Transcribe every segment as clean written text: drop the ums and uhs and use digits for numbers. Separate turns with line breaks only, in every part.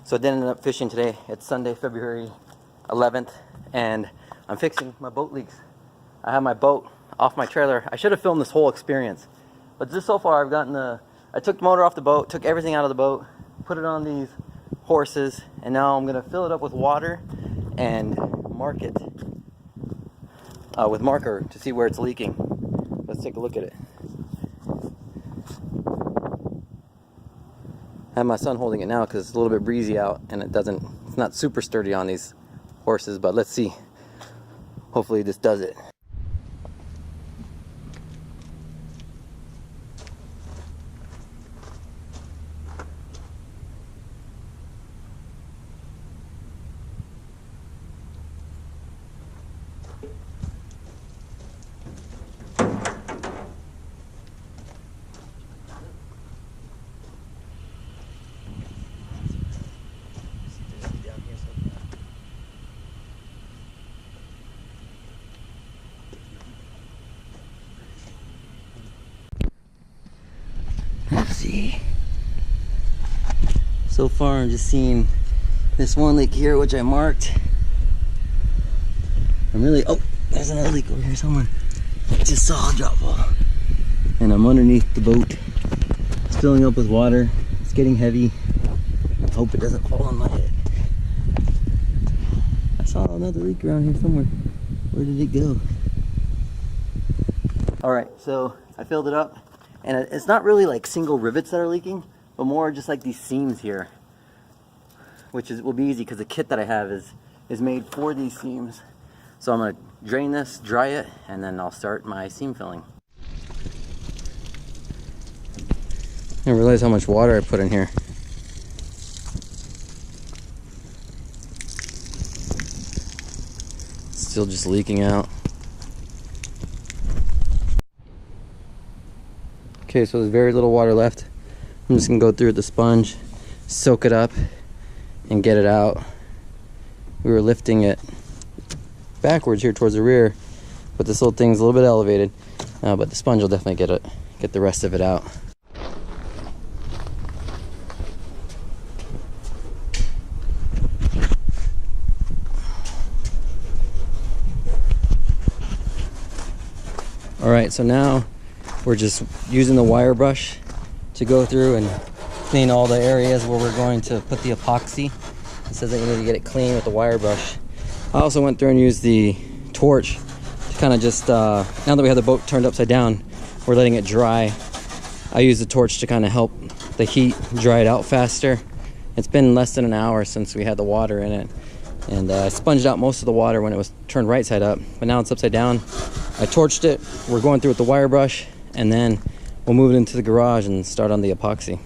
So I did end up fishing today. It's Sunday, February 11th, and I'm fixing my boat leaks. I have my boat off my trailer. I should have filmed this whole experience, but just so far I've gotten I took the motor off the boat, took everything out of the boat, put it on these horses, and now I'm gonna fill it up with water and mark it with marker to see where it's leaking. Let's take a look at it. I have my son holding it now because it's a little bit breezy out and it's not super sturdy on these horses, but let's see. Hopefully this does it. Let's see. So far I'm just seeing this one leak here, which I marked. Oh, there's another leak over here somewhere. Just saw a drop ball. And I'm underneath the boat. It's filling up with water. It's getting heavy. I hope it doesn't fall on my head. I saw another leak around here somewhere. Where did it go? Alright, so I filled it up. And it's not really like single rivets that are leaking, but more just like these seams here, which will be easy because the kit that I have is made for these seams. So I'm going to drain this, dry it, and then I'll start my seam filling. I didn't realize how much water I put in here. It's still just leaking out. Okay, so there's very little water left. I'm just gonna go through with the sponge, soak it up, and get it out. We were lifting it backwards here towards the rear, but this little thing's a little bit elevated. But the sponge will definitely get the rest of it out. All right, so now we're just using the wire brush to go through and clean all the areas where we're going to put the epoxy. It says that you need to get it clean with the wire brush. I also went through and used the torch to kind of just, now that we have the boat turned upside down, we're letting it dry. I used the torch to kind of help the heat dry it out faster. It's been less than an hour since we had the water in it. And I sponged out most of the water when it was turned right side up, but now it's upside down. I torched it. We're going through with the wire brush, and then we'll move it into the garage and start on the epoxy.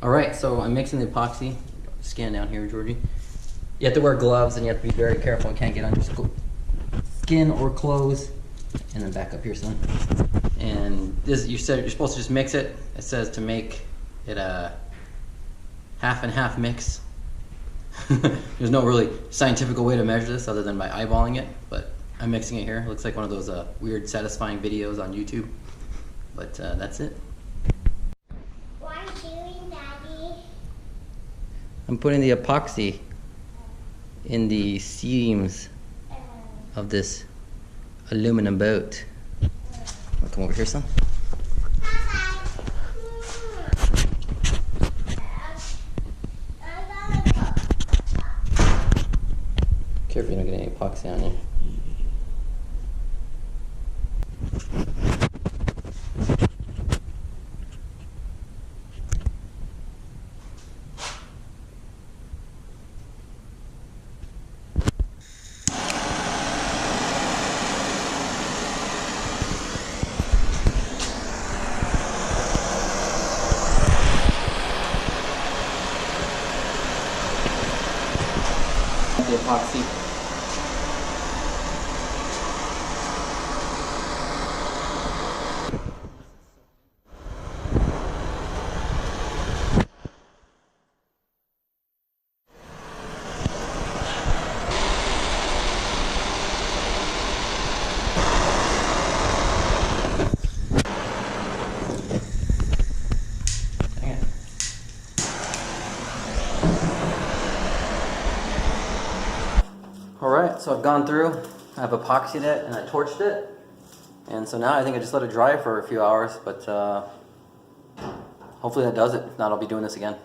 All right, so I'm mixing the epoxy. Scan down here, Georgie. You have to wear gloves and you have to be very careful. You can't get on your skin or clothes. And then back up here, son. And this, you said you're supposed to just mix it. It says to make it a half and half mix. There's no really scientific way to measure this other than by eyeballing it, but I'm mixing it here. It looks like one of those weird satisfying videos on YouTube, but that's it.
What are you doing, Daddy?
I'm putting the epoxy in the seams of this aluminum boat. Wanna come over here, son? Careful you don't get any epoxy on you. The epoxy. Alright, so I've gone through, I've epoxied it and I torched it. And so now I think I just let it dry for a few hours, but hopefully that does it. If not, I'll be doing this again.